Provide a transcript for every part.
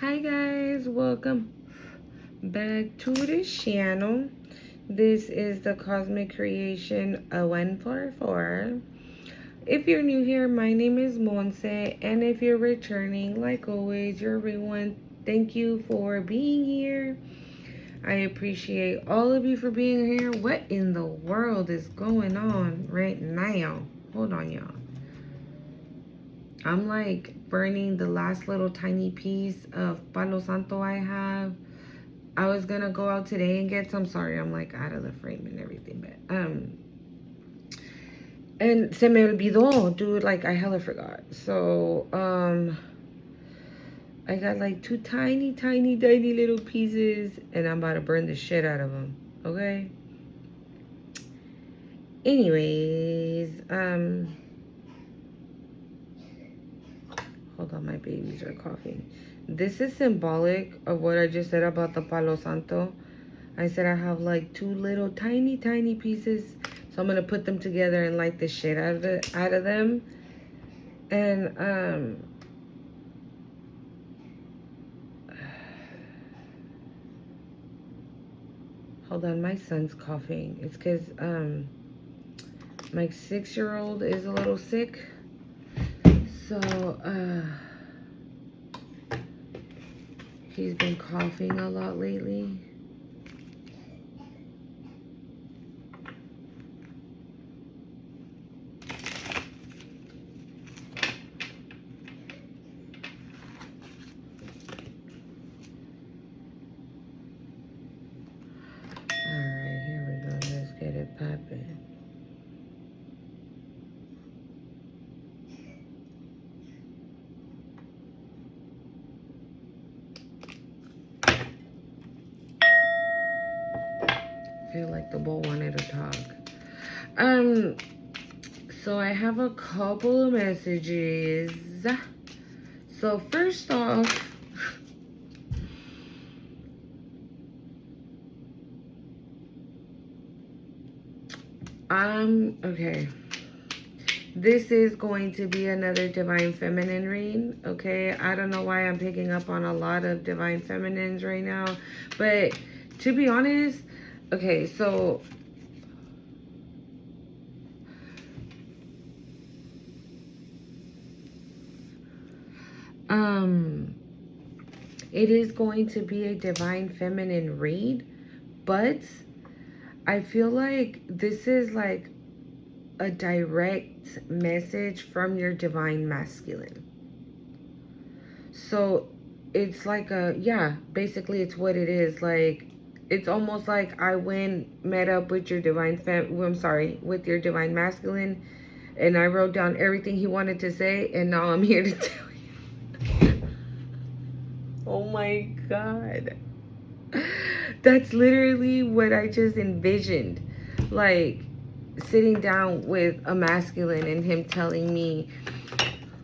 Hi guys, welcome back to the channel. This is the Cosmic Creation 144. If you're new here, my name is Monse, and if you're returning, like always, you're everyone. Thank you for being here. I appreciate all of you for being here. What in the world is going on right now? Hold on, y'all. I'm like burning the last little tiny piece of Palo Santo I have. I was gonna go out today and get some. Sorry, I'm like out of the frame and everything, but and se me olvidó, dude. Like I hella forgot. So I got like two tiny little pieces, and I'm about to burn the shit out of them. Okay. Anyways, hold on, my babies are coughing. This is symbolic of what I just said about the Palo Santo. I said I have like two little tiny pieces. So I'm gonna put them together and light the shit out of them. And hold on, my son's coughing. It's cause my 6-year-old is a little sick. So he's been coughing a lot lately. Alright, here we go. Let's get it popping. I feel like the bowl wanted to talk. So I have a couple of messages. So first off, okay. This is going to be another Divine Feminine read, okay? I don't know why I'm picking up on a lot of Divine Feminines right now, but to be honest, okay, so it is going to be a Divine Feminine read, but I feel like this is like a direct message from your Divine Masculine. So it's like basically it's what it is. Like, it's almost like I met up with your with your Divine Masculine, and I wrote down everything he wanted to say, and now I'm here to tell you. Oh my God. That's literally what I just envisioned. Like, sitting down with a masculine and him telling me,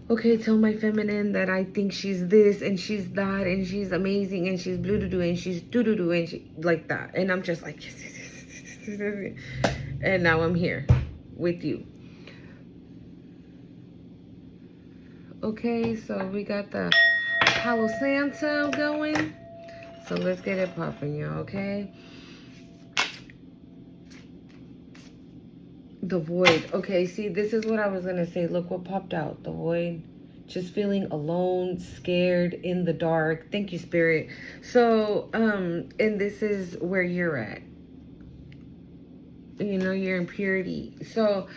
okay, tell my feminine that I think she's this and she's that and she's amazing and she's blue doo and she's doo doo and she like that. And I'm just like, yes. And now I'm here with you. Okay, so we got the Palo Santo going. So let's get it popping, y'all, okay? The void. Okay, see, this is what I was gonna say. Look what popped out. The void. Just feeling alone, scared, in the dark. Thank you, Spirit. So, and this is where you're at. You know, you're in purity. So,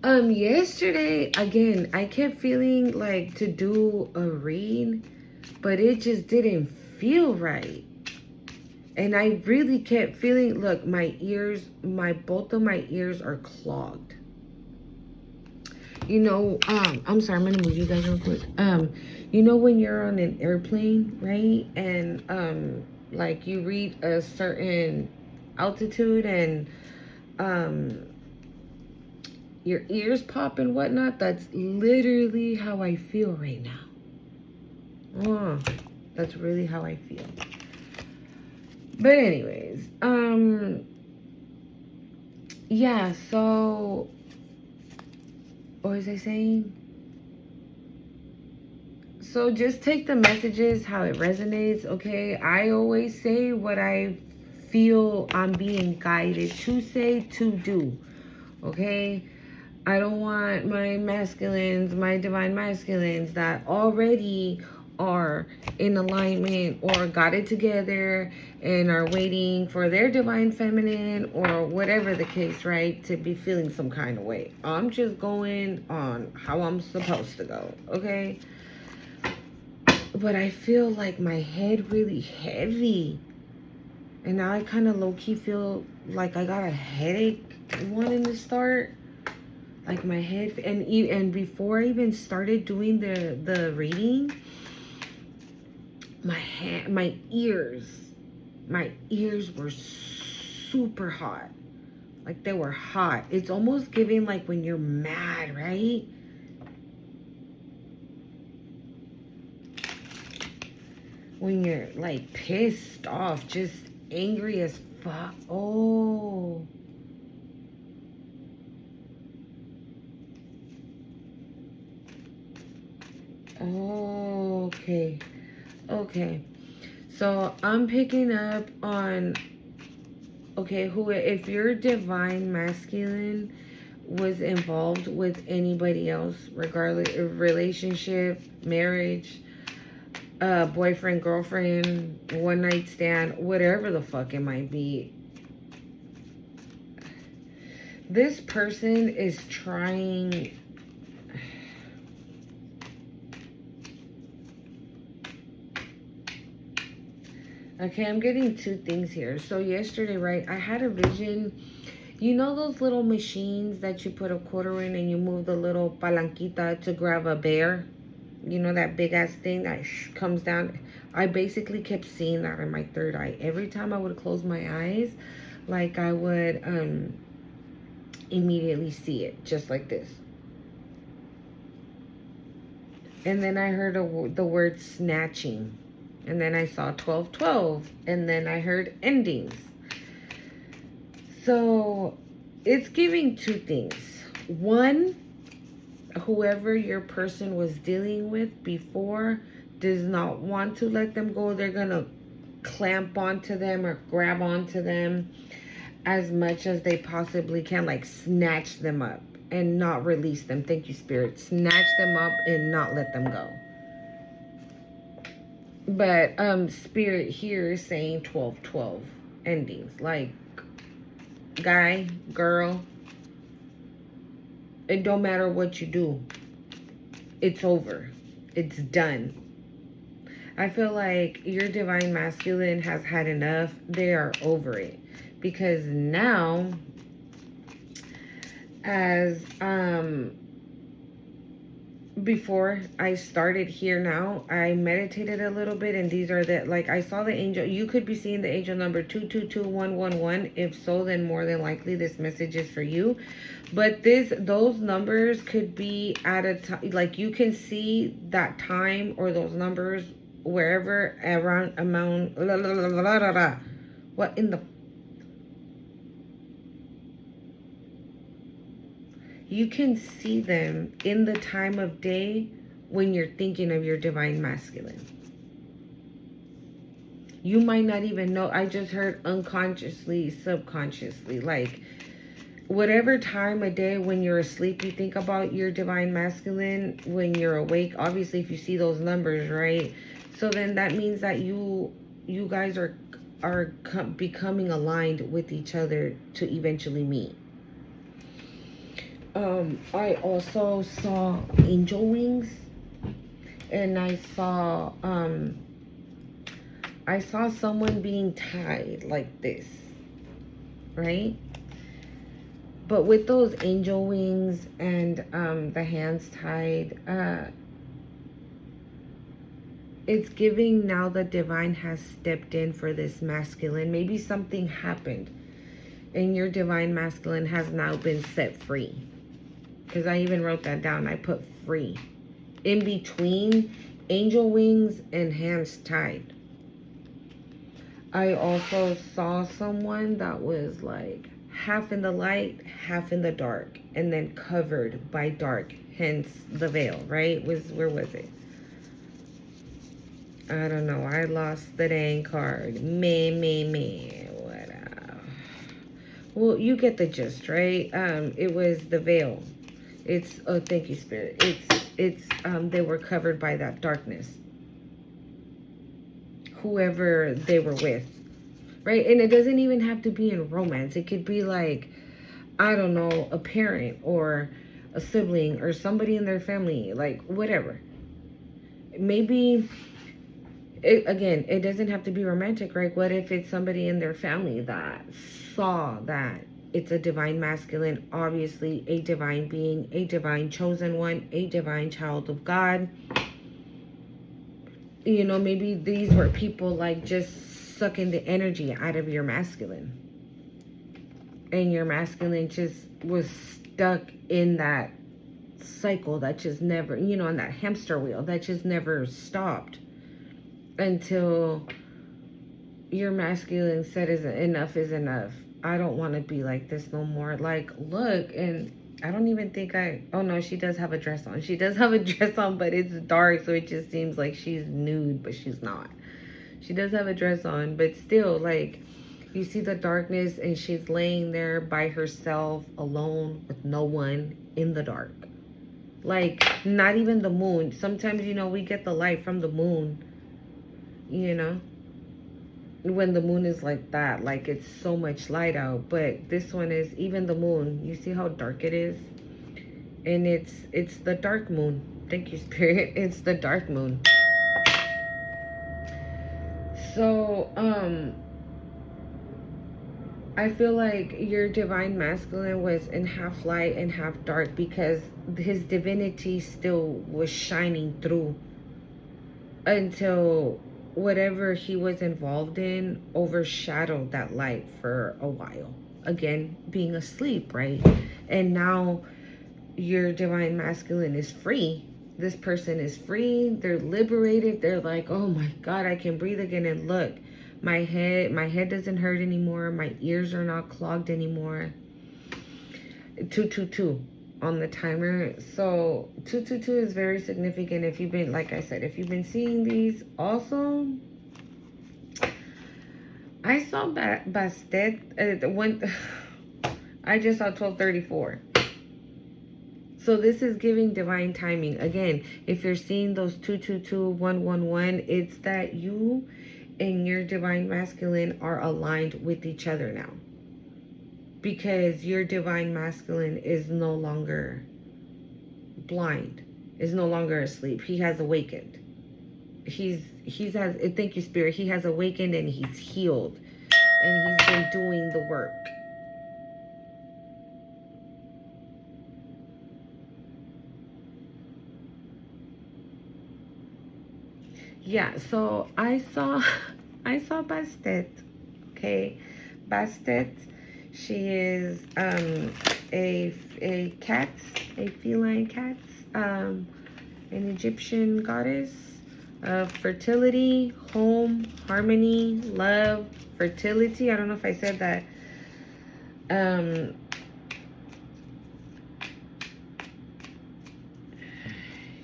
yesterday, again, I kept feeling like to do a read, but it just didn't feel right. And I really kept feeling, look, both of my ears are clogged. You know, I'm sorry, I'm gonna move you guys real quick. You know when you're on an airplane, right? And like you reach a certain altitude and your ears pop and whatnot. That's literally how I feel right now. That's really how I feel. But anyways, yeah, so what was I saying? So just take the messages how it resonates, okay? I always say what I feel I'm being guided to say, to do, okay? I don't want my masculines, my divine masculines that already are in alignment or got it together and are waiting for their divine feminine or whatever the case, right, to be feeling some kind of way. I'm just going on how I'm supposed to go, okay? But I feel like my head really heavy. And now I kind of low-key feel like I got a headache wanting to start. Like my head, and before I even started doing the reading, my ears were super hot. Like they were hot. It's almost giving like when you're mad, right? When you're like pissed off, just angry as fuck. Oh. Okay. Okay. So I'm picking up on, okay, who, if your divine masculine was involved with anybody else, regardless of relationship, marriage, boyfriend, girlfriend, one night stand, whatever the fuck it might be, this person is trying. Okay, I'm getting two things here. So yesterday, right, I had a vision. You know those little machines that you put a quarter in and you move the little palanquita to grab a bear? You know that big ass thing that comes down? I basically kept seeing that in my third eye. Every time I would close my eyes, like I would immediately see it, just like this. And then I heard the word snatching. And then I saw 1212. And then I heard endings. So it's giving two things. One, whoever your person was dealing with before does not want to let them go. They're going to clamp onto them or grab onto them as much as they possibly can. Like snatch them up and not release them. Thank you, Spirit. Snatch them up and not let them go. But Spirit here is saying 1212 endings. Like, guy, girl, it don't matter what you do. It's over. It's done. I feel like your divine masculine has had enough. They are over it. Because now, as before I started here now, I meditated a little bit, and these are the, like, I saw the angel. You could be seeing the angel number 222111. If so, then more than likely this message is for you. But those numbers could be at a time, like you can see that time or those numbers wherever around amount. What in the? You can see them in the time of day when you're thinking of your divine masculine. You might not even know. I just heard unconsciously, subconsciously, like whatever time of day when you're asleep, you think about your divine masculine. When you're awake, obviously, if you see those numbers, right? So then that means that you guys are becoming aligned with each other to eventually meet. I also saw angel wings, and I saw someone being tied like this, right? But with those angel wings and the hands tied, it's giving now the divine has stepped in for this masculine. Maybe something happened and your divine masculine has now been set free. Because I even wrote that down. I put free. In between angel wings and hands tied. I also saw someone that was like half in the light, half in the dark, and then covered by dark, hence the veil, right? Where was it? I don't know. I lost the dang card. Me. What? Well, you get the gist, right? It was the veil. It's, oh, thank you, Spirit. They were covered by that darkness. Whoever they were with, right? And it doesn't even have to be in romance. It could be like, I don't know, a parent or a sibling or somebody in their family, like whatever. Maybe, again, it doesn't have to be romantic, right? What if it's somebody in their family that saw that it's a divine masculine, obviously a divine being, a divine chosen one, a divine child of God? You know, maybe these were people like just sucking the energy out of your masculine. And your masculine just was stuck in that cycle that just never, you know, in that hamster wheel that just never stopped until your masculine said, enough is enough. I don't want to be like this no more. Like, look, and I don't even think oh no, she does have a dress on. She does have a dress on, but it's dark, so it just seems like she's nude, but she's not. She does have a dress on, but still, like, you see the darkness, and she's laying there by herself, alone, with no one, in the dark. Like, not even the moon. Sometimes, you know, we get the light from the moon, you know, when the moon is like that, like it's so much light out. But this one is, even the moon, you see how dark it is? And it's the dark moon. Thank you, Spirit. It's the dark moon. So, I feel like your divine masculine was in half light and half dark because his divinity still was shining through until whatever he was involved in overshadowed that light for a while. Again, being asleep, right? And now your divine masculine is free. This person is free. They're liberated. They're like, oh my God, I can breathe again. And look, my head doesn't hurt anymore. My ears are not clogged anymore. 222 on the timer. So 222 is very significant. If you've been, like I said, if you've been seeing these, also I saw Bastet. I just saw 1234. So this is giving divine timing. Again, if you're seeing those 222, 111, it's that you and your divine masculine are aligned with each other now. Because your divine masculine is no longer blind, is no longer asleep. He has awakened. He's has, thank you, Spirit. He has awakened and he's healed. And he's been doing the work. Yeah, so I saw Bastet. Okay. Bastet, she is a cat, a feline cat, an Egyptian goddess of fertility, home, harmony, love, fertility. I don't know if I said that.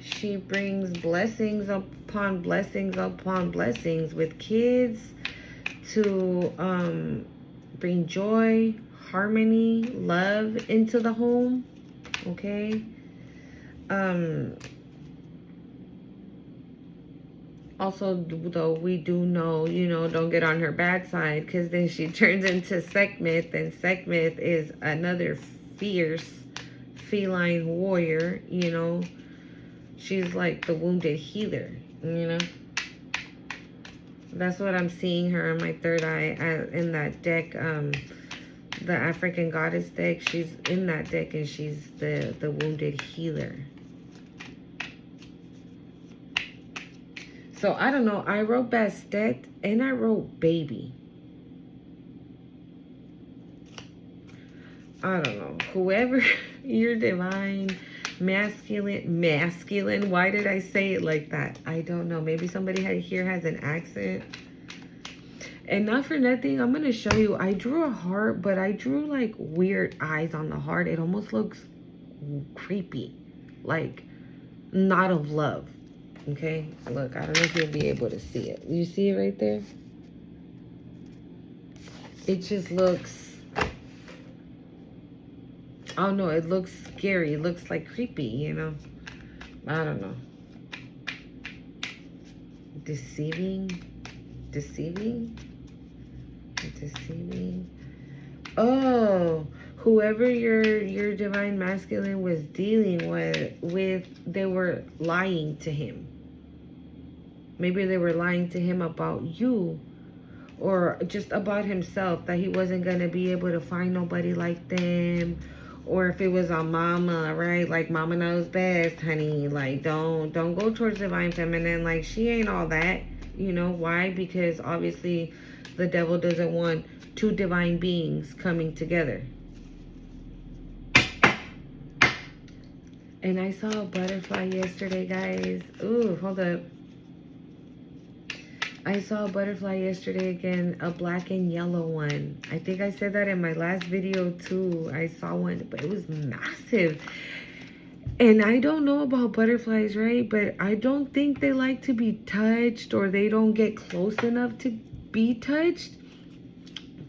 She brings blessings upon blessings upon blessings with kids to bring joy, harmony, love into the home. Okay. Also, though, we do know, you know, don't get on her bad side, because then she turns into Sekhmet, and Sekhmet is another fierce feline warrior, you know. She's like the wounded healer, you know. That's what I'm seeing her in my third eye in that deck, the African goddess deck. She's in that deck, and she's the wounded healer. So I don't know. I wrote Bastet and I wrote baby. I don't know. Whoever your divine masculine. Why did I say it like that? I don't know. Maybe somebody here has an accent. And not for nothing, I'm going to show you. I drew a heart, but I drew like weird eyes on the heart. It almost looks creepy. Like not of love. Okay, look, I don't know if you'll be able to see it. You see it right there? It just looks, I don't know, it looks scary. It looks like creepy, you know? I don't know. Deceiving? Deceiving? Deceiving? Oh, whoever your divine masculine was dealing with, they were lying to him. Maybe they were lying to him about you, or just about himself, that he wasn't gonna be able to find nobody like them. Or if it was on mama, right? Like, mama knows best, honey. Like, don't go towards divine feminine. Like, she ain't all that. You know why? Because obviously the devil doesn't want two divine beings coming together. And I saw a butterfly yesterday, guys. Ooh, hold up. I saw a butterfly yesterday again, a black and yellow one. I think I said that in my last video too. I saw one, but it was massive. And I don't know about butterflies, right? But I don't think they like to be touched, or they don't get close enough to be touched.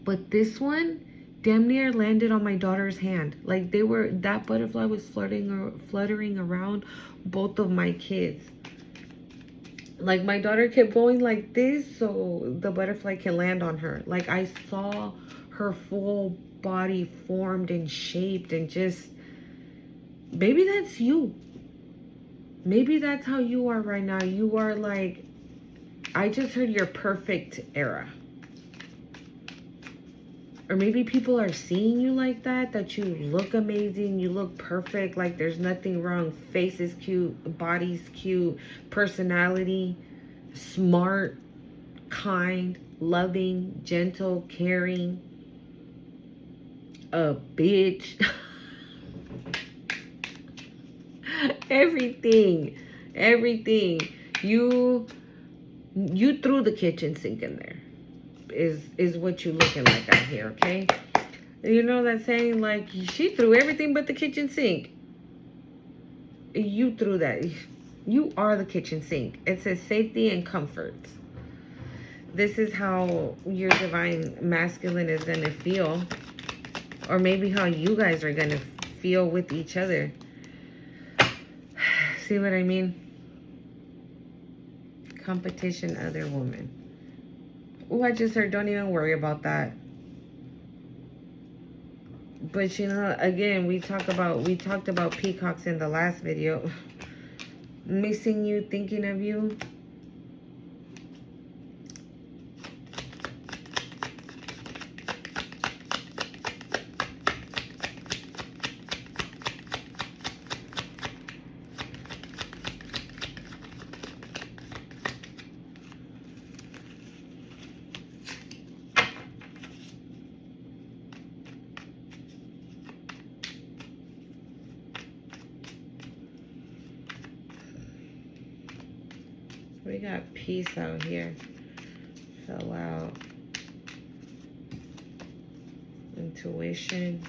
But this one damn near landed on my daughter's hand. Like, that butterfly was fluttering around both of my kids. Like, my daughter kept going like this so the butterfly can land on her. Like, I saw her full body formed and shaped, and just, maybe that's you. Maybe that's how you are right now. You are like, I just heard your perfect era. Or maybe people are seeing you like that you look amazing, you look perfect, like there's nothing wrong. Face is cute, body's cute, personality, smart, kind, loving, gentle, caring, a bitch. everything. You threw the kitchen sink in there. Is what you looking like out here, okay? You know that saying, like, she threw everything but the kitchen sink. You threw that. You are the kitchen sink. It says safety and comfort. This is how your divine masculine is gonna feel, or maybe how you guys are gonna feel with each other. See what I mean? Competition, other woman. Oh, I just heard, don't even worry about that. But you know, again, we talked about peacocks in the last video. Missing you, thinking of you. We got peace out here. Fell out. Intuition.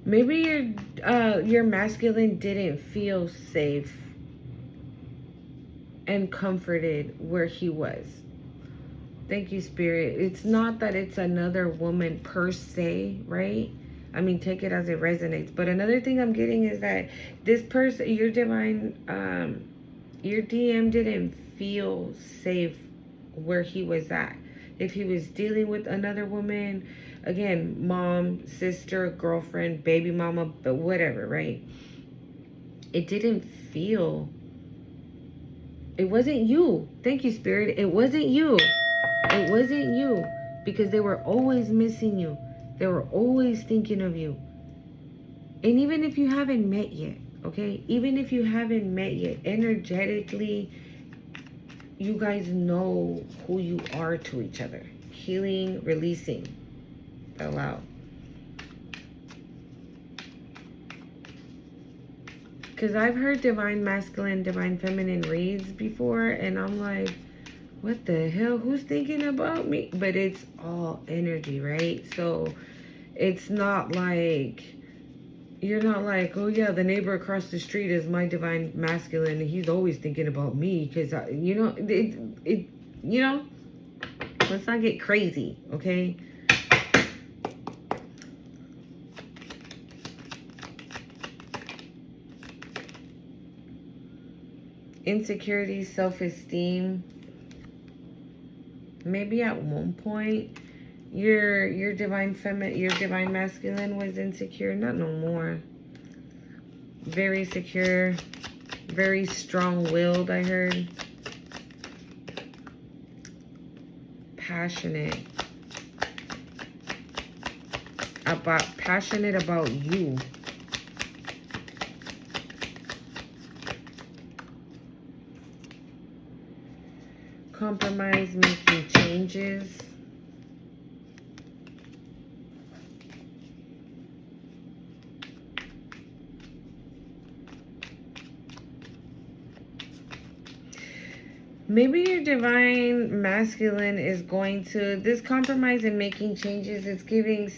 Maybe your masculine didn't feel safe and comforted where he was. Thank you, Spirit. It's not that it's another woman per se, right? I mean, take it as it resonates. But another thing I'm getting is that this person, your divine, your DM didn't feel safe where he was at. If he was dealing with another woman, again, mom, sister, girlfriend, baby mama, but whatever, right? It didn't feel, it wasn't you. Thank you, Spirit. It wasn't you. It wasn't you, because they were always missing you. They were always thinking of you. And even if you haven't met yet, okay? Even if you haven't met yet, energetically, you guys know who you are to each other. Healing, releasing. Allow. Because I've heard divine masculine, divine feminine reads before, and I'm like, what the hell? Who's thinking about me? But it's all energy, right? So it's not like, you're not like, oh yeah, the neighbor across the street is my divine masculine and he's always thinking about me because, you know, let's not get crazy, okay? Insecurity, self-esteem. Maybe at one point your divine masculine was insecure, not no more. Very secure, very strong-willed, I heard. Passionate about you. Compromise, making changes. Maybe your divine masculine is going to, this compromise and making changes, it's giving,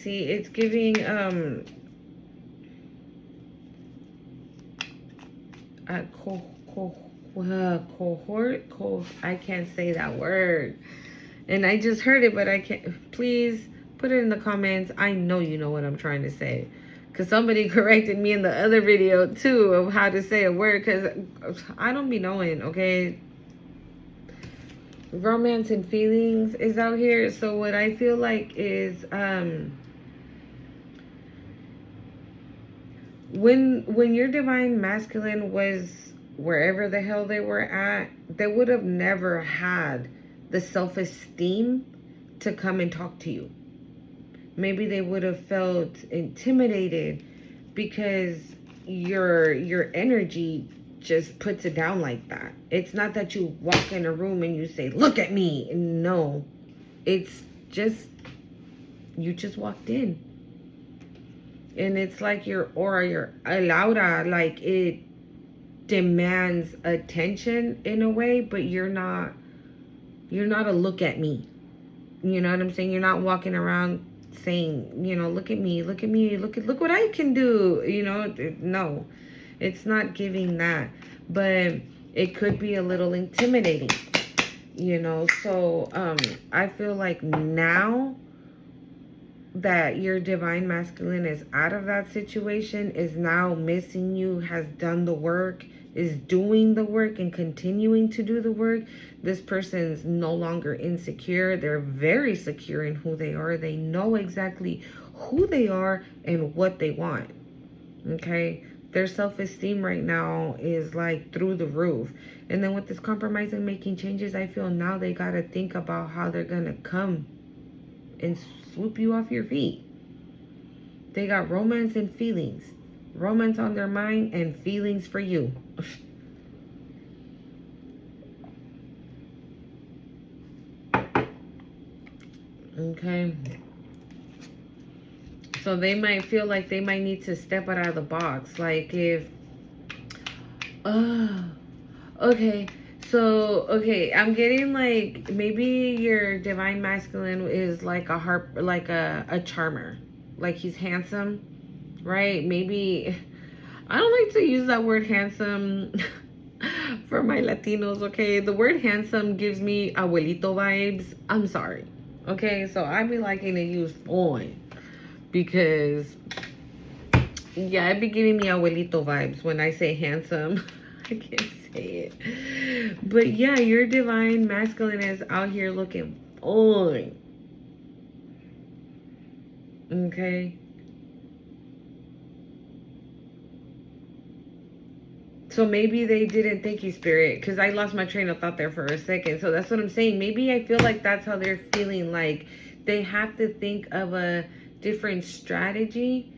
I can't say that word. And I just heard it, but I can't. Please put it in the comments. I know you know what I'm trying to say. Because somebody corrected me in the other video, too, of how to say a word. Because I don't be knowing, okay? Romance and feelings is out here. So what I feel like is when your divine masculine was wherever the hell they were at, they would have never had the self-esteem to come and talk to you. Maybe they would have felt intimidated because your energy just puts it down like that. It's not that you walk in a room and you say, look at me. No, it's just, you just walked in. And it's like your aura, your aura, like it demands attention in a way, but you're not a look at me. You know what I'm saying? You're not walking around saying, look at me, look what I can do. No, it's not giving that, but it could be a little intimidating, so I feel like now that your divine masculine is out of that situation, is now missing you, has done the work, is doing the work and continuing to do the work. This person's no longer insecure. They're very secure in who they are. They know exactly who they are and what they want. Okay? Their self-esteem right now is like through the roof. And then with this compromise and making changes, I feel now they got to think about how they're going to come and swoop you off your feet. They got romance and feelings. Romance on their mind and feelings for you. Okay. So they might feel like they might need to step out of the box. Like if, okay. So, okay, I'm getting like, maybe your divine masculine is like a charmer. Like he's handsome, right? Maybe, I don't like to use that word handsome for my Latinos, okay? The word handsome gives me abuelito vibes. I'm sorry, okay? So I be liking to use fine because, yeah, it be giving me abuelito vibes when I say handsome. I can't say it. But yeah, your divine masculine is out here looking fine. Okay? So maybe they didn't thank you, Spirit, because I lost my train of thought there for a second. So that's what I'm saying. Maybe I feel like that's how they're feeling. Like they have to think of a different strategy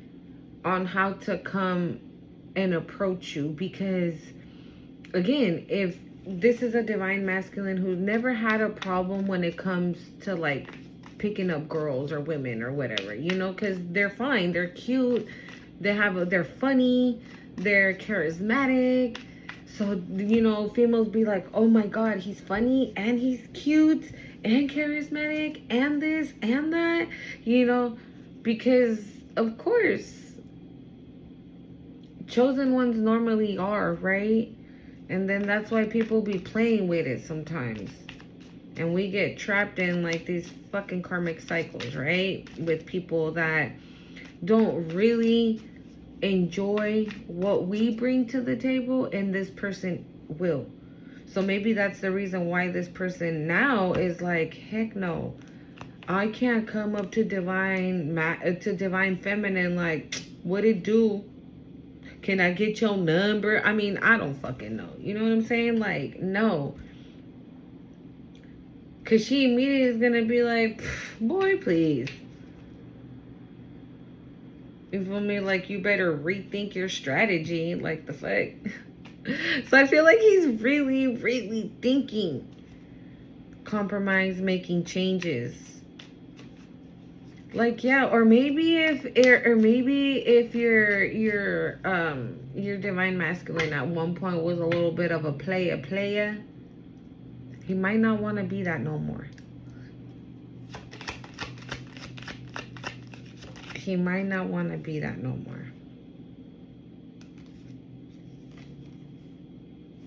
on how to come and approach you. Because, again, if this is a divine masculine who never had a problem when it comes to, like, picking up girls or women or whatever, because they're fine. They're cute. They're funny. They're charismatic. So, you know, females be like, oh my God, he's funny and he's cute and charismatic and this and that, you know, because of course, chosen ones normally are, right? And then that's why people be playing with it sometimes. And we get trapped in like these fucking karmic cycles, right? With people that don't really enjoy what we bring to the table, and this person will. So maybe that's the reason why this person now is like, heck no, I can't come up to divine feminine like, what it do? Can I get your number? I mean, I don't fucking know. You know what I'm saying? Like, no. Because she immediately is going to be like, boy, please. You feel me? Like, you better rethink your strategy. Like, the fuck? So I feel like he's really, really thinking. Compromise, making changes. Like, yeah, or maybe if your divine masculine at one point was a little bit of a player, he might not want to be that no more. He might not want to be that no more.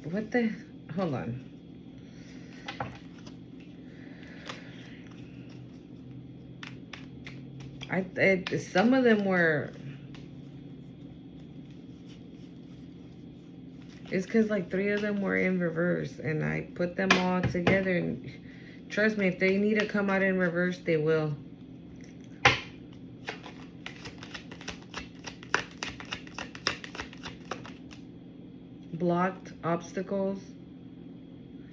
What the? Hold on. Some of them were. It's because like 3 of them were in reverse, and I put them all together. And trust me, if they need to come out in reverse, they will. Blocked obstacles,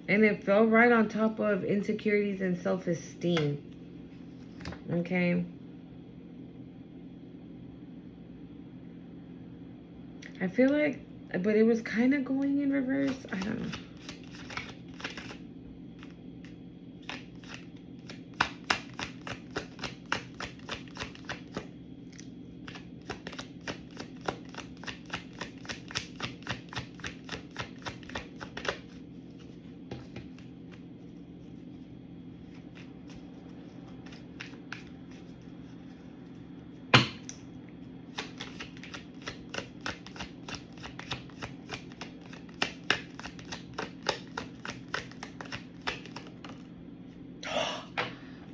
and it fell right on top of insecurities and self-esteem. Okay, I feel like, but it was kind of going in reverse. I don't know.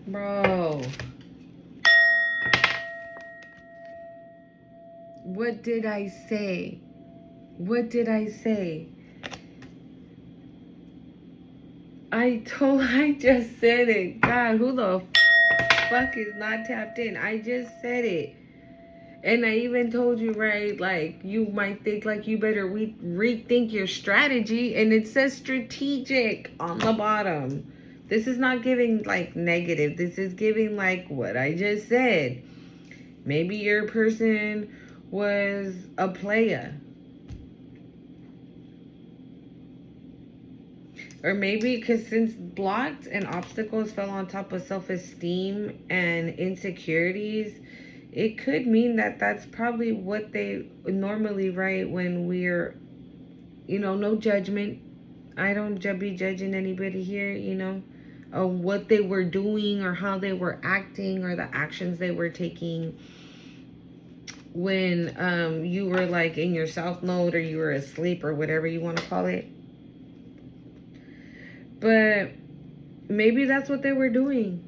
Bro, what did I say? What did I say? I just said it. God, who the fuck is not tapped in? I just said it. And I even told you, right, like, you might think, like, you better rethink your strategy. And it says strategic on the bottom. This is not giving, like, negative. This is giving, like, what I just said. Maybe your person was a player. Or maybe because since blocked and obstacles fell on top of self-esteem and insecurities, it could mean that that's probably what they normally write when we're, you know, no judgment. I don't be judging anybody here, you know, what they were doing or how they were acting or the actions they were taking when you were like in your self mode or you were asleep or whatever you want to call it. But maybe that's what they were doing.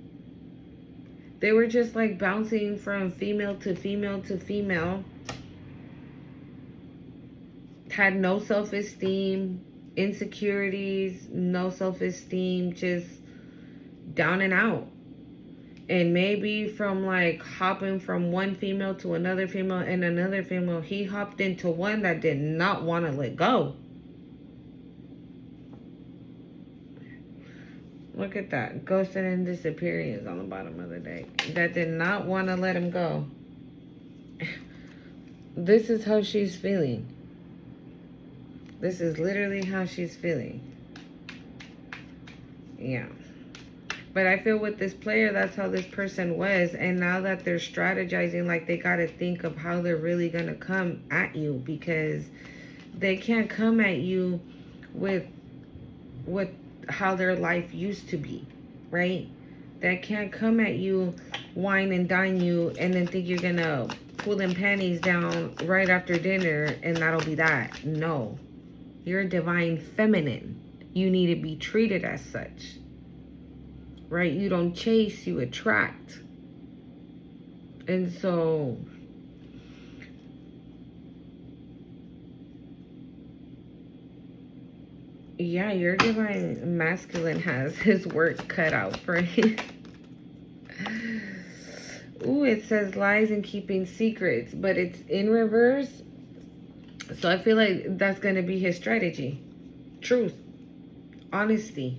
They were just like bouncing from female to female to female. Had no self-esteem, insecurities, no self-esteem, just down and out. And maybe from like hopping from one female to another female and another female, he hopped into one that did not want to let go. Look at that. Ghosting and disappearing is on the bottom of the deck. That did not want to let him go. This is how she's feeling. This is literally how she's feeling. Yeah. But I feel with this player, that's how this person was. And now that they're strategizing, like they got to think of how they're really going to come at you. Because they can't come at you with with how their life used to be, right? That can't come at you, wine and dine you, and then think you're gonna pull them panties down right after dinner and that'll be that. No. You're a divine feminine. You need to be treated as such. Right? You don't chase, you attract. And so yeah, your divine masculine has his work cut out for him. Ooh, it says lies and keeping secrets, but it's in reverse. So I feel like that's going to be his strategy. Truth. Honesty.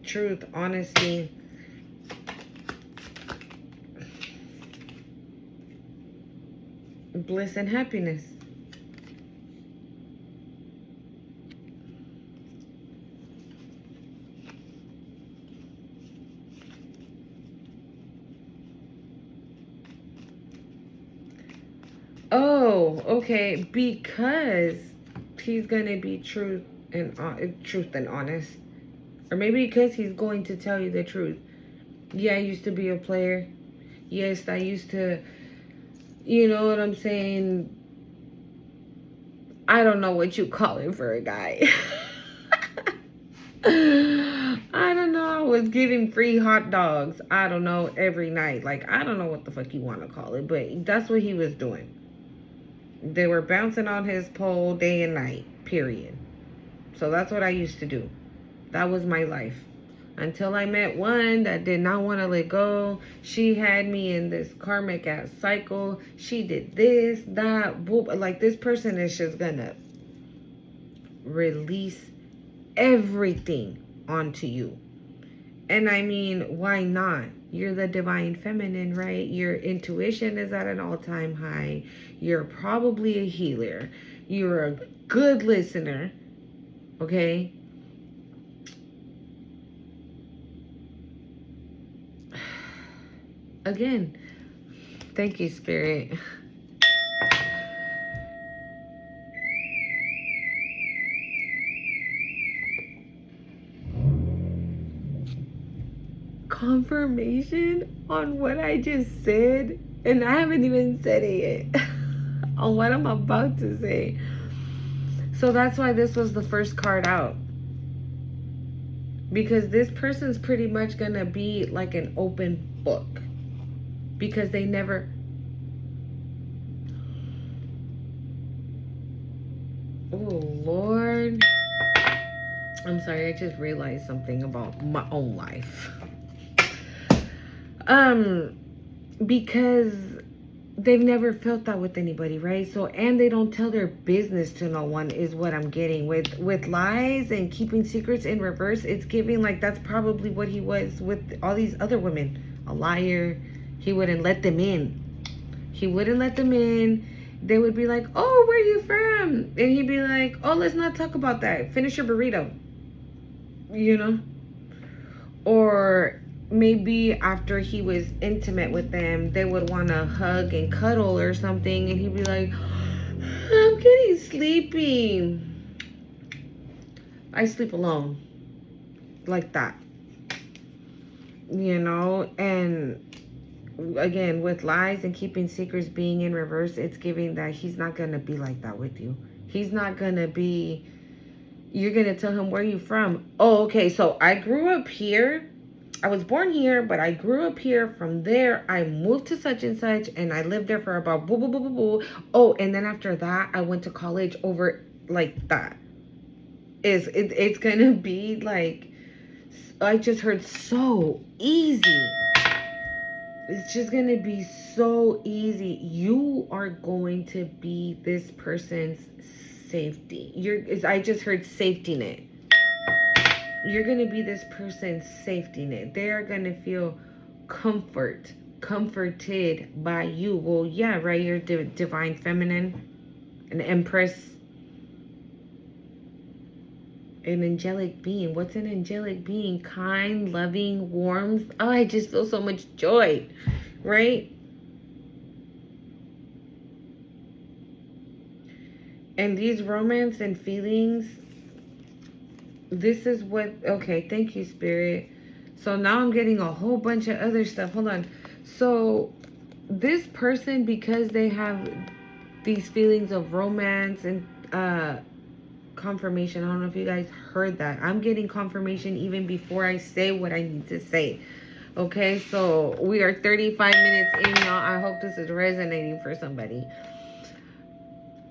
Truth. Honesty. Bliss and happiness. Oh, okay. Because he's gonna be truth and honest, or maybe because he's going to tell you the truth. Yeah, I used to be a player. Yes, I used to. You know what I'm saying? I don't know what you call it for a guy. I don't know. I was giving free hot dogs. I don't know, every night. Like, I don't know what the fuck you want to call it, but that's what he was doing. They were bouncing on his pole day and night, period. So that's what I used to do. That was my life. Until I met one that did not want to let go. She had me in this karmic ass cycle. She did this, that, boop. Like, this person is just gonna release everything onto you. And I mean, why not? You're the divine feminine, right? Your intuition is at an all-time high. You're probably a healer. You're a good listener. Okay? Again, thank you, Spirit. Confirmation on what I just said, and I haven't even said it yet. On what I'm about to say. So that's why this was the first card out. Because this person's pretty much gonna be like an open book. Because they never... Oh, Lord. I'm sorry, I just realized something about my own life. Because they've never felt that with anybody, right? So, and they don't tell their business to no one, is what I'm getting. With lies and keeping secrets in reverse, it's giving like that's probably what he was with all these other women. A liar. He wouldn't let them in. He wouldn't let them in. They would be like, oh, where are you from? And he'd be like, oh, let's not talk about that. Finish your burrito. You know? Or maybe after he was intimate with them, they would want to hug and cuddle or something, and he'd be like, I'm getting sleepy. I sleep alone. Like that. You know? And again, with lies and keeping secrets being in reverse, it's giving that he's not going to be like that with you. He's not going to be... You're going to tell him, where are you from? Oh, okay, so I grew up here. I was born here, but I grew up here. From there, I moved to such and such, and I lived there for about boo, boo, boo, boo, boo. Oh, and then after that, I went to college over like that. It's going to be like, I just heard so easy. It's just going to be so easy. You are going to be this person's safety. I just heard safety net. You're going to be this person's safety net. They are going to feel comforted by you. Well, yeah, right? You're divine feminine, an empress, an angelic being. What's an angelic being? Kind, loving, warmth. Oh, I just feel so much joy, right? And these romance and feelings, this is what, okay, thank you, Spirit. So now I'm getting a whole bunch of other stuff. Hold on. So this person, because they have these feelings of romance and confirmation. I don't know if you guys heard that. I'm getting confirmation even before I say what I need to say. Okay, so we are 35 minutes in, y'all. I hope this is resonating for somebody.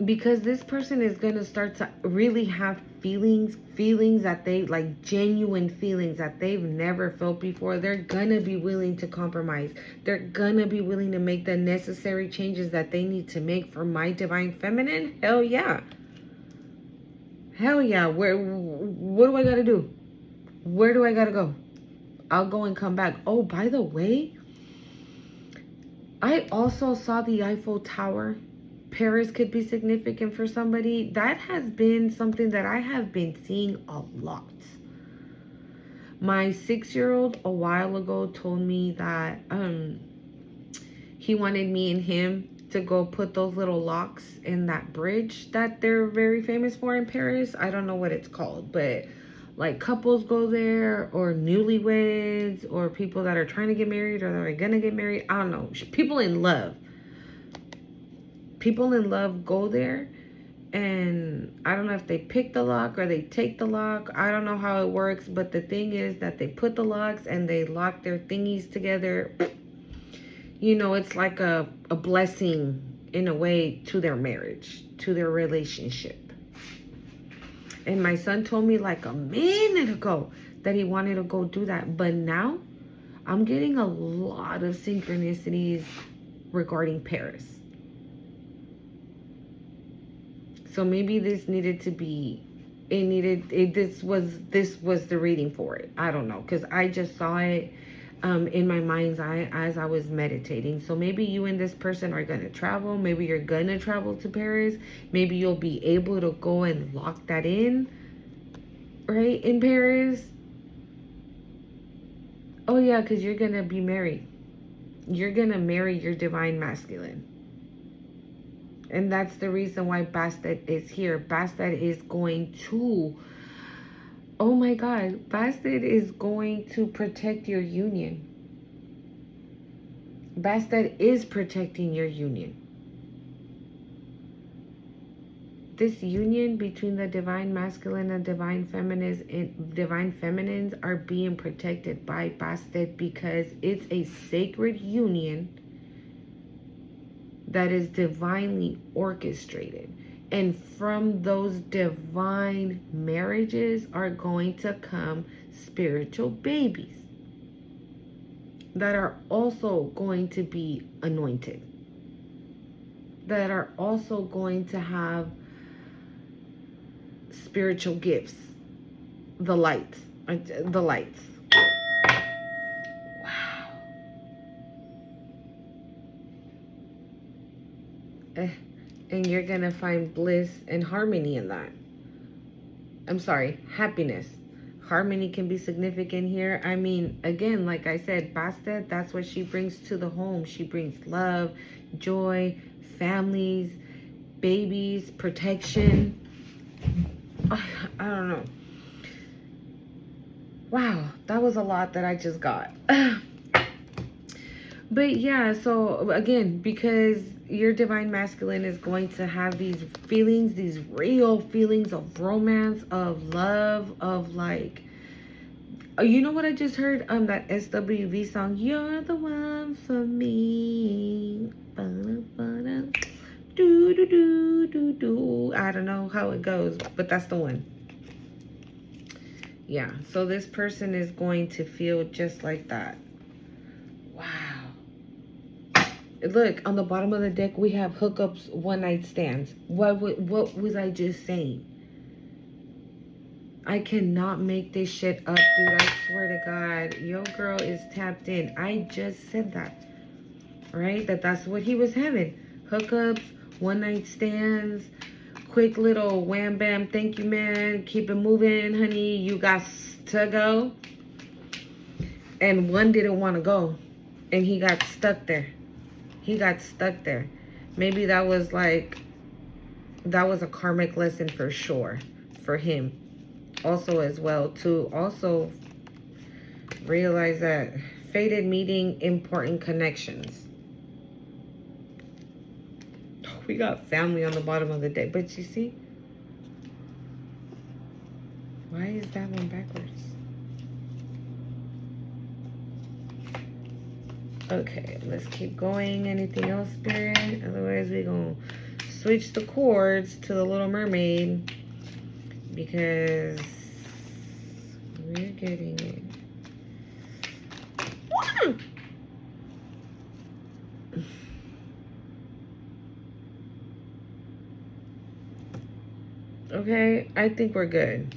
Because this person is going to start to really have feelings that they like, genuine feelings that they've never felt before. They're going to be willing to compromise. They're going to be willing to make the necessary changes that they need to make for my divine feminine. Hell yeah. Hell yeah. What do I got to do? Where do I got to go? I'll go and come back. Oh, by the way, I also saw the Eiffel Tower. Paris could be significant for somebody. That has been something that I have been seeing a lot. My 6-year-old a while ago told me that he wanted me and him to go put those little locks in that bridge that they're very famous for in Paris. I don't know what it's called, but like couples go there, or newlyweds, or people that are trying to get married, or they're gonna get married. I don't know. People in love go there, and I don't know if they pick the lock or they take the lock. I don't know how it works, but the thing is that they put the locks and they lock their thingies together. You know, it's like a blessing in a way to their marriage, to their relationship. And my son told me like a minute ago that he wanted to go do that. But now I'm getting a lot of synchronicities regarding Paris. So maybe this needed to be, this was the reading for it. I don't know, because I just saw it in my mind's eye as I was meditating. So maybe you and this person are going to travel. Maybe you're going to travel to Paris. Maybe you'll be able to go and lock that in, right, in Paris. Oh yeah, because you're going to be married. You're going to marry your divine masculine. And that's the reason why Bastet is here. Bastet is going to, oh my God, Bastet is going to protect your union. Bastet is protecting your union. This union between the divine masculine and divine feminines are being protected by Bastet, because it's a sacred union that is divinely orchestrated. And from those divine marriages are going to come spiritual babies that are also going to be anointed, that are also going to have spiritual gifts, the lights. Wow. And you're gonna find bliss and harmony in that. I'm sorry, happiness. Harmony can be significant here. I mean, again, like I said, Bastet, that's what she brings to the home. She brings love, joy, families, babies, protection. I don't know. Wow, that was a lot that I just got. But yeah, so again, because your divine masculine is going to have these feelings, these real feelings of romance, of love, of like, you know what I just heard? That SWV song, "You're the one for me." Do do do do do. I don't know how it goes, but that's the one. Yeah, so this person is going to feel just like that. Wow. Look, on the bottom of the deck, we have hookups, one night stands. What was I just saying? I cannot make this shit up, dude. I swear to God. Yo, girl is tapped in. I just said that. Right? That's what he was having. Hookups, one night stands, quick little wham bam, thank you, man. Keep it moving, honey. You got to go. And one didn't want to go. And he got stuck there. Maybe that was like that was a karmic lesson for sure for him. Also as well, to also realize that fated meeting, important connections. We got family on the bottom of the deck, but you see, why is that one backwards? Okay, let's keep going. Anything else, Spirit? Otherwise, we're going to switch the chords to the Little Mermaid, because we're getting it. Okay, I think we're good.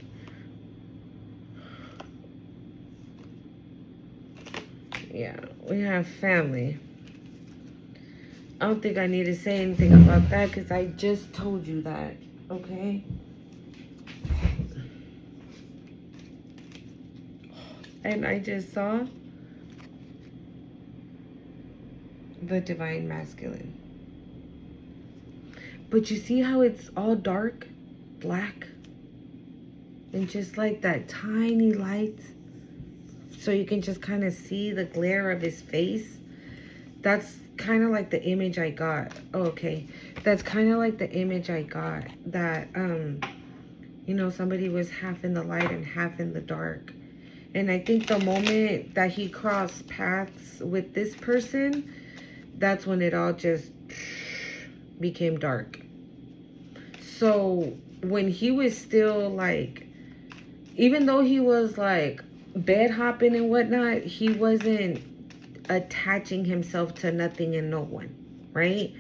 Yeah, we have family. I don't think I need to say anything about that because I just told you that, okay? And I just saw the divine masculine. But you see how it's all dark, black, and just like that tiny light, so you can just kind of see the glare of his face. That's kind of like the image I got. Oh, okay. That's kind of like the image I got, that, you know, somebody was half in the light and half in the dark. And I think the moment that he crossed paths with this person, that's when it all just became dark. So when he was still like, even though he was like bed hopping and whatnot, he wasn't attaching himself to nothing and no one, right?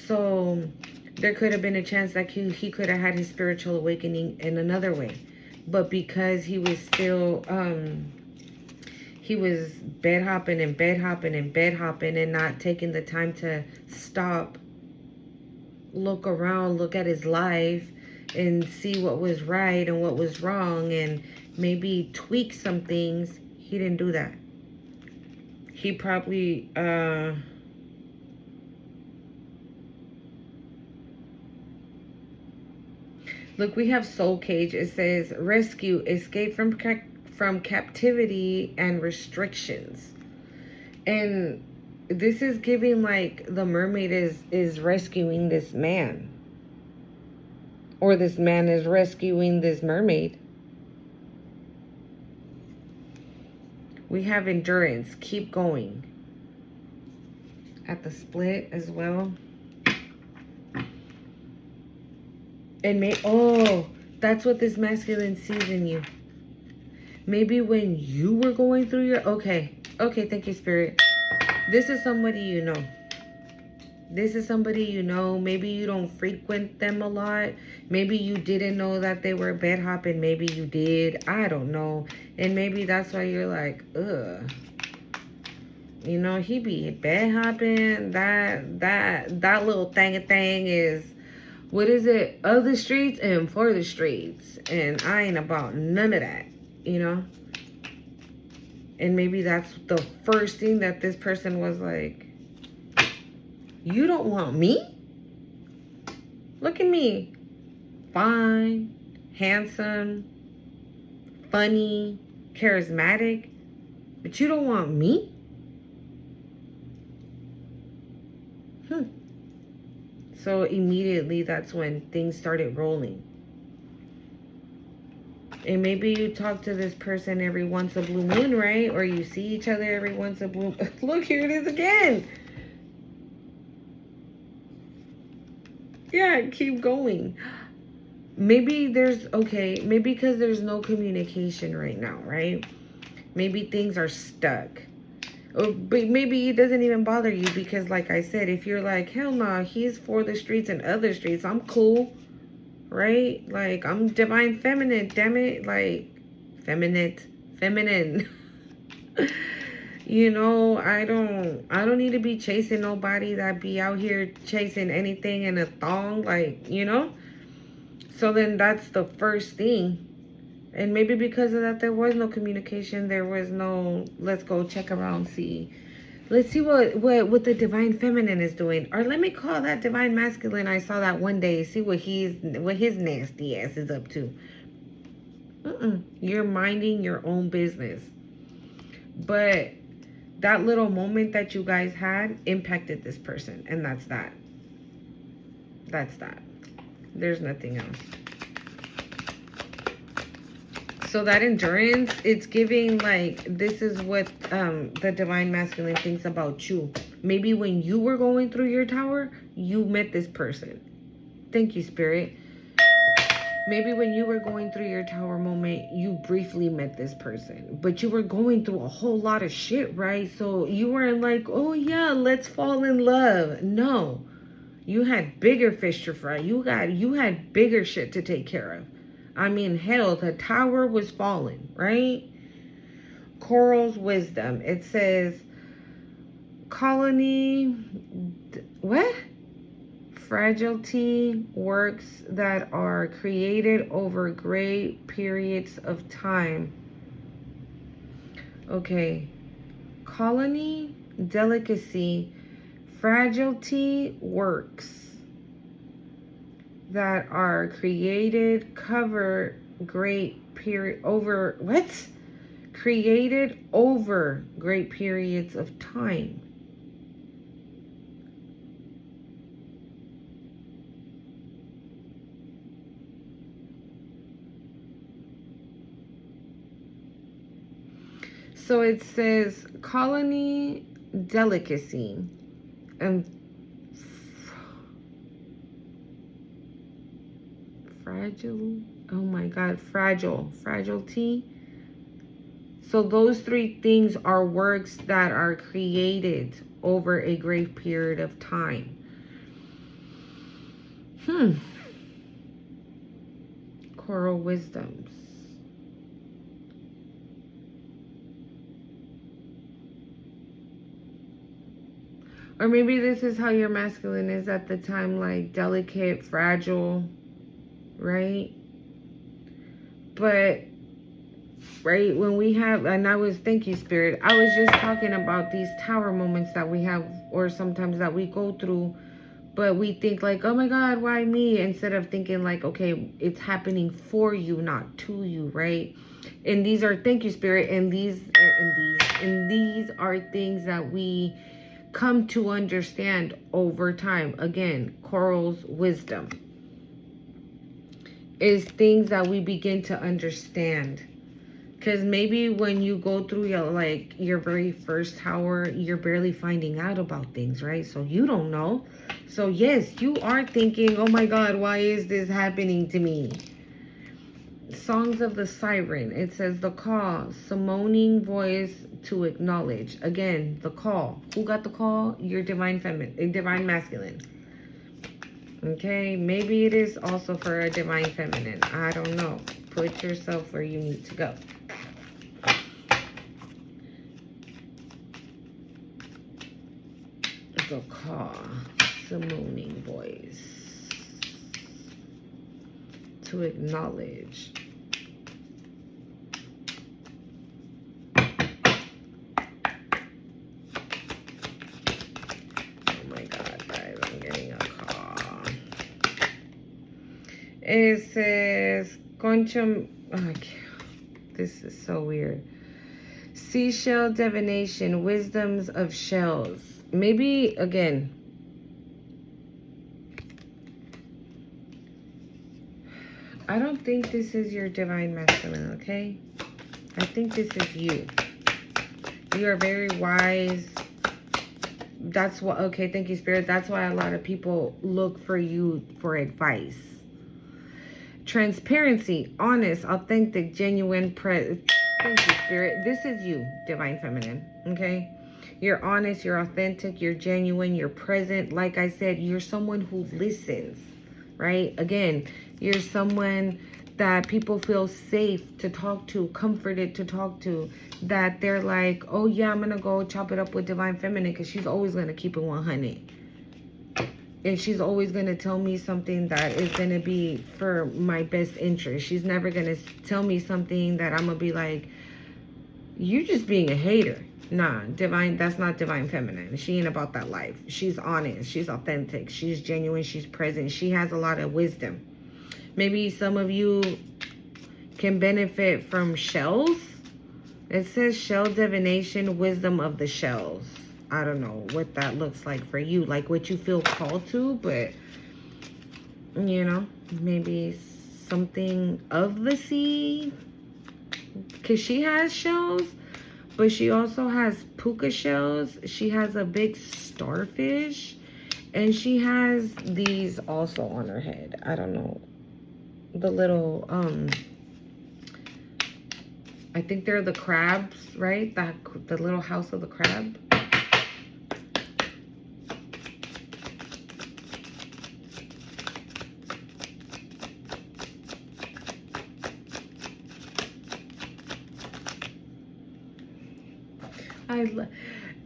So there could have been a chance that he could have had his spiritual awakening in another way. But because he was still, he was bed hopping and bed hopping and bed hopping and not taking the time to stop, look around, look at his life and see what was right and what was wrong and maybe tweak some things, he didn't do that. He probably, look, we have Soul Cage. It says rescue, escape from captivity and restrictions. And this is giving like the mermaid is rescuing this man, or this man is rescuing this mermaid. We have endurance, keep going. At the split as well. And oh, that's what this masculine sees in you. Maybe when you were going through your, okay, thank you, Spirit. This is somebody you know. This is somebody you know. Maybe you don't frequent them a lot. Maybe you didn't know that they were bed hopping. Maybe you did. I don't know. And maybe that's why you're like, ugh. You know, he be bed hopping. That little thing is, what is it? Of the streets and for the streets. And I ain't about none of that, you know? And maybe that's the first thing that this person was like, you don't want me? Look at me. Fine, handsome, funny, charismatic. But you don't want me? So immediately that's when things started rolling. And maybe you talk to this person every once a blue moon, right? Or you see each other every once a blue moon. Look, here it is again. Yeah, keep going. Maybe there's, okay, maybe because there's no communication right now, right? Maybe things are stuck. But maybe it doesn't even bother you because, like I said, if you're like, hell nah, he's for the streets and other streets, I'm cool, right? Like, I'm divine feminine, damn it. Like, feminine. You know, I don't need to be chasing nobody that be out here chasing anything in a thong, like, you know? So then that's the first thing. And maybe because of that, there was no communication. There was no, let's go check around, see. Let's see what the divine feminine is doing. Or let me call that divine masculine. I saw that one day. See what his nasty ass is up to. You're minding your own business. But that little moment that you guys had impacted this person. And that's that. That's that. There's nothing else. So that endurance, it's giving like, this is what the divine masculine thinks about you. Maybe when you were going through your tower, you met this person. Thank you, Spirit. Maybe when you were going through your tower moment, you briefly met this person. But you were going through a whole lot of shit, right? So you weren't like, oh yeah, let's fall in love. No. You had bigger fish to fry. You had bigger shit to take care of. I mean, hell, the tower was falling, right? Coral's wisdom. It says, colony, what? Fragility works that are created over great periods of time. Okay. Colony, delicacy, fragility works that are created cover great period over what? Created over great periods of time. So it says colony delicacy and fragile. Oh my God, fragility. So those three things are works that are created over a great period of time. Coral wisdoms. Or maybe this is how your masculine is at the time, like delicate, fragile, right? But, right, when we have, and thank you, Spirit, I was just talking about these tower moments that we have, or sometimes that we go through, but we think like, oh my God, why me? Instead of thinking like, okay, it's happening for you, not to you, right? And these are, thank you, Spirit, and these are things that we come to understand over time. Again, Coral's wisdom is things that we begin to understand. Because maybe when you go through your very first tower, you're barely finding out about things, right? So you don't know. So yes, you are thinking, oh my God, why is this happening to me? Songs of the Siren. It says the call, summoning voice to acknowledge. Again, the call. Who got the call? Your divine feminine, divine masculine. Okay, maybe it is also for a divine feminine. I don't know. Put yourself where you need to go. The call, summoning voice to acknowledge. It says, Conchum, oh, this is so weird. Seashell divination, wisdoms of shells. Maybe, again, I don't think this is your divine masculine, okay? I think this is you. You are very wise. That's what, okay, thank you, Spirit. That's why a lot of people look for you for advice. Transparency, honest, authentic, genuine, thank you, Spirit. This is you, divine feminine, okay? You're honest, you're authentic, you're genuine, you're present. Like I said, you're someone who listens, right? Again, you're someone that people feel safe to talk to, comforted to talk to, that they're like, oh yeah, I'm going to go chop it up with divine feminine because she's always going to keep it 100. And she's always going to tell me something that is going to be for my best interest. She's never going to tell me something that I'm going to be like, you're just being a hater. Nah, divine, that's not divine feminine. She ain't about that life. She's honest. She's authentic. She's genuine. She's present. She has a lot of wisdom. Maybe some of you can benefit from shells. It says shell divination, wisdom of the shells. I don't know what that looks like for you, like what you feel called to, but you know, maybe something of the sea, because she has shells, but she also has puka shells. She has a big starfish, and she has these also on her head. I don't know, the little I think they're the crabs, right? The little house of the crab.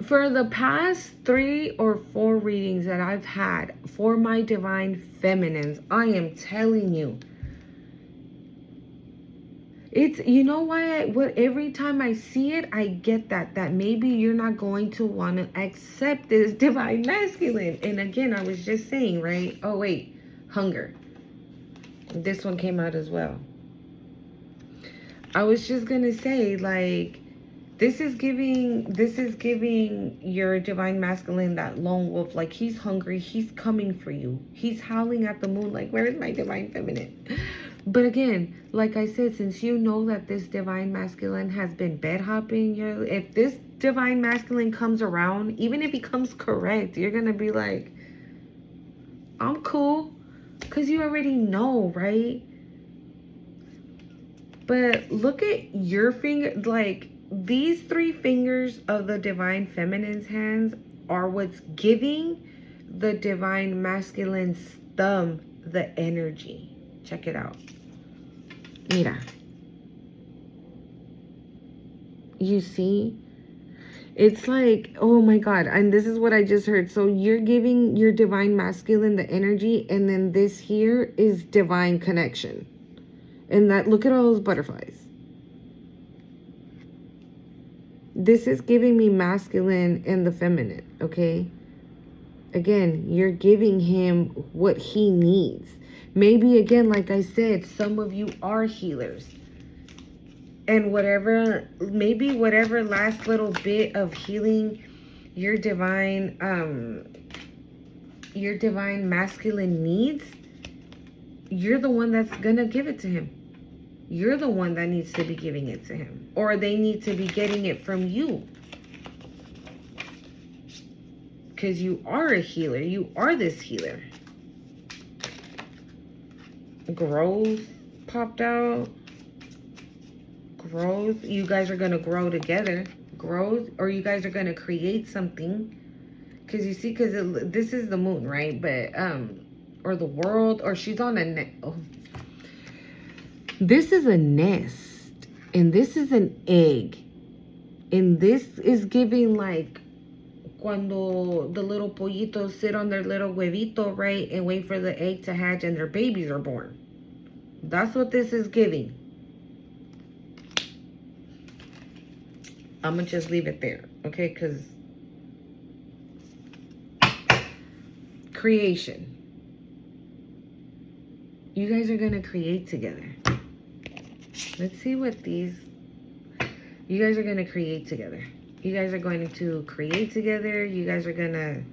For the past 3 or 4 readings that I've had for my divine feminines, I am telling you, it's, you know why, what, every time I see it, I get that maybe you're not going to want to accept this divine masculine. And again, I was just saying, right? Oh wait, hunger. This one came out as well. I was just gonna say, like, this is giving your divine masculine that lone wolf, like he's hungry, he's coming for you, he's howling at the moon like, where is my divine feminine? But again, like I said, since you know that this divine masculine has been bed hopping, if this divine masculine comes around, even if he comes correct, you're gonna be like, I'm cool, because you already know, right? But look at your finger, like these 3 fingers of the divine feminine's hands are what's giving the divine masculine's thumb the energy. Check it out. Mira. You see? It's like, oh my God. And this is what I just heard. So you're giving your divine masculine the energy, and then this here is divine connection. And that, look at all those butterflies. This is giving me masculine and the feminine, okay? Again, you're giving him what he needs. Maybe, again, like I said, some of you are healers. And maybe whatever last little bit of healing your divine masculine needs, you're the one that's gonna give it to him. You're the one that needs to be giving it to him. Or they need to be getting it from you. Because you are a healer. You are this healer. Growth popped out. Growth. You guys are going to grow together. Growth. Or you guys are going to create something. Because you see, because this is the moon, right? But, or the world. Or she's on a... Oh. This is a nest, and this is an egg, and this is giving like cuando the little pollitos sit on their little huevito, right, and wait for the egg to hatch and their babies are born. That's what this is giving. I'm gonna just leave it there, okay? Because creation. You guys are gonna create together. Let's see what these... You guys are going to create together. You guys are going to create together. You guys are going to...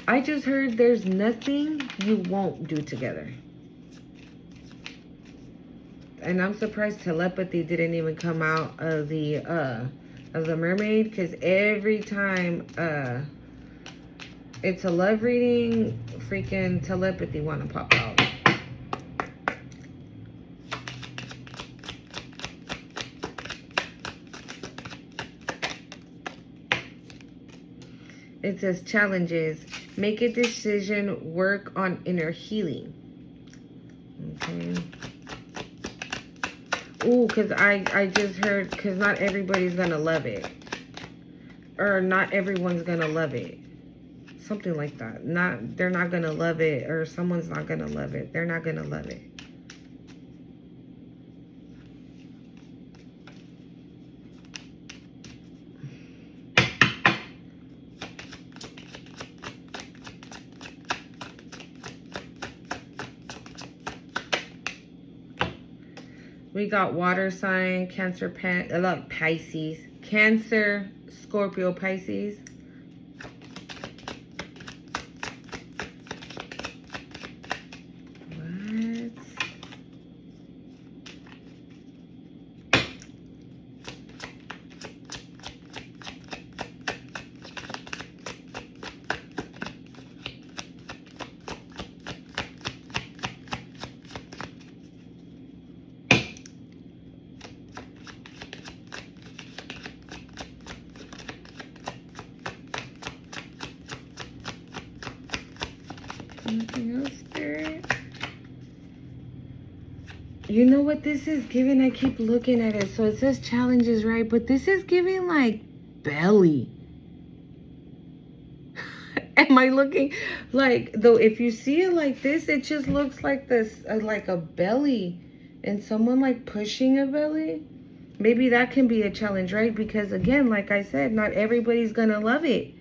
I just heard there's nothing you won't do together. And I'm surprised telepathy didn't even come out of the mermaid. Because every time it's a love reading, freaking telepathy want to pop out. It says challenges. Make a decision. Work on inner healing. Okay. Ooh, because I just heard, because not everybody's going to love it. Or not everyone's going to love it. Something like that. They're not going to love it. Or someone's not going to love it. They're not going to love it. We got water sign, Cancer, Pisces, Cancer, Scorpio, Pisces. What? Anything else, Spirit? You know what this is giving? I keep looking at it. So it says challenges, right? But this is giving like belly. Am I looking like, though, if you see it like this, it just looks like this, like a belly and someone like pushing a belly. Maybe that can be a challenge, right? Because again, like I said, not everybody's gonna love it.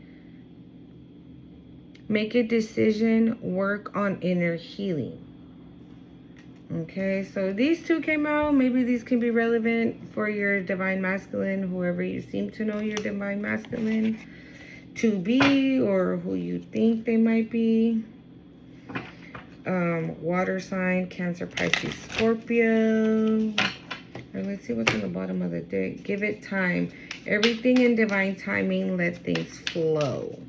Make a decision, work on inner healing. Okay, so these two came out. Maybe these can be relevant for your divine masculine, whoever you seem to know your divine masculine to be, or who you think they might be. Water sign, Cancer, Pisces, Scorpio. Or let's see what's on the bottom of the deck. Give it time. Everything in divine timing. Let things flow.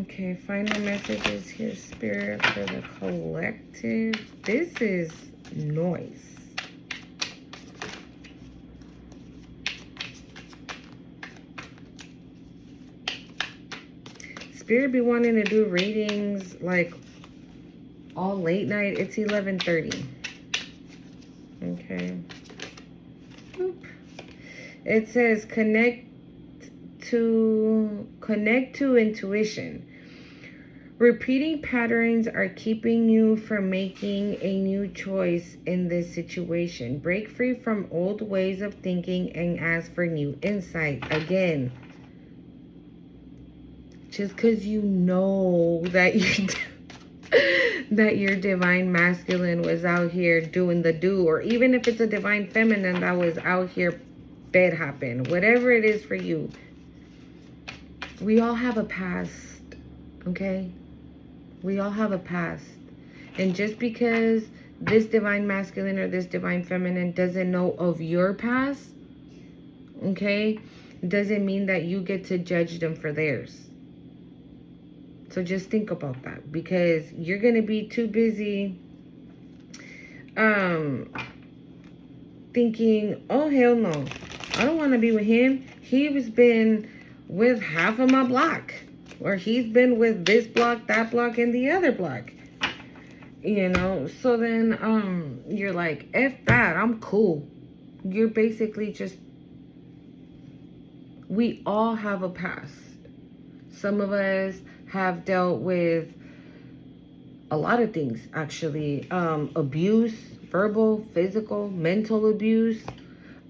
Okay, final messages here, Spirit, for the collective. This is noise. Spirit be wanting to do readings like all late night. It's 11:30. Okay. Boop. It says connect to intuition. Repeating patterns are keeping you from making a new choice in this situation. Break free from old ways of thinking and ask for new insight. Again, just because you know that you that your divine masculine was out here doing the do, or even if it's a divine feminine that was out here bed hopping, whatever it is for you, we all have a past, okay? We all have a past. And just because this divine masculine or this divine feminine doesn't know of your past, okay, doesn't mean that you get to judge them for theirs. So just think about that, because you're going to be too busy thinking, oh, hell no, I don't want to be with him. He's been with half of my block. Or he's been with this block, that block, and the other block. You know, so then you're like, F that, I'm cool. You're basically just, we all have a past. Some of us have dealt with a lot of things, actually. Abuse, verbal, physical, mental abuse,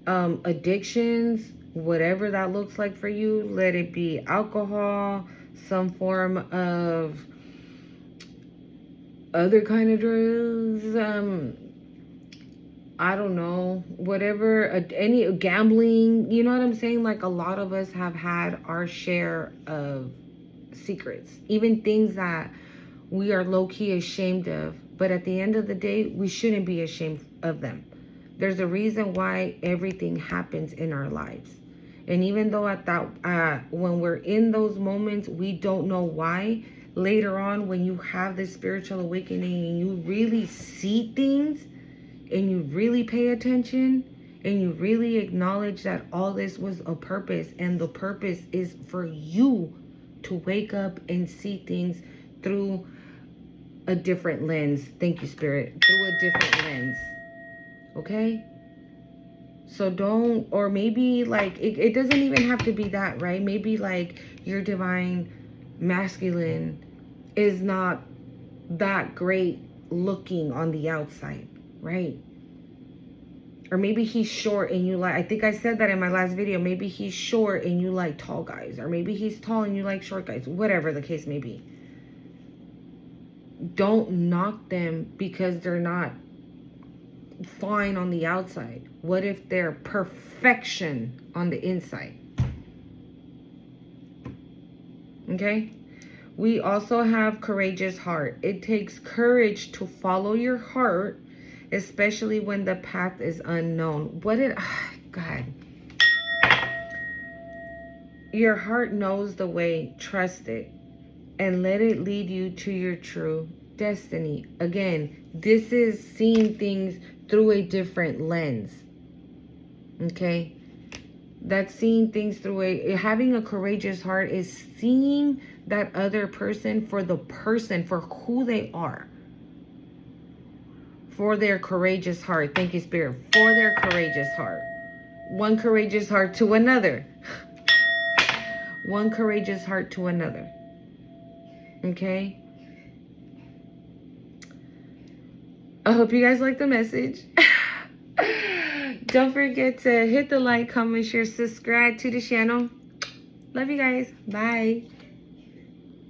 addictions, whatever that looks like for you. Let it be alcohol, some form of other kind of drugs, I don't know, whatever, any gambling, you know what I'm saying? Like, a lot of us have had our share of secrets, even things that we are low-key ashamed of, but at the end of the day, we shouldn't be ashamed of them. There's a reason why everything happens in our lives. And even though at that, when we're in those moments, we don't know why, later on, when you have this spiritual awakening and you really see things and you really pay attention and you really acknowledge that all this was a purpose, and the purpose is for you to wake up and see things through a different lens. Thank you, Spirit. Through a different lens. Okay? So don't, or maybe like, it doesn't even have to be that, right? Maybe like your divine masculine is not that great looking on the outside, right? Or maybe he's short and you like, I think I said that in my last video. Maybe he's short and you like tall guys. Or maybe he's tall and you like short guys. Whatever the case may be. Don't knock them because they're not fine on the outside. What if they're perfection on the inside? Okay? We also have courageous heart. It takes courage to follow your heart, especially when the path is unknown. God. Your heart knows the way. Trust it. And let it lead you to your true destiny. Again, this is seeing things through a different lens. Okay? That's seeing things through having a courageous heart is seeing that other person for the person, for who they are. For their courageous heart. Thank you, Spirit. For their courageous heart. One courageous heart to another. One courageous heart to another. Okay? I hope you guys like the message. Don't forget to hit the like, comment, share, subscribe to the channel. Love you guys. Bye.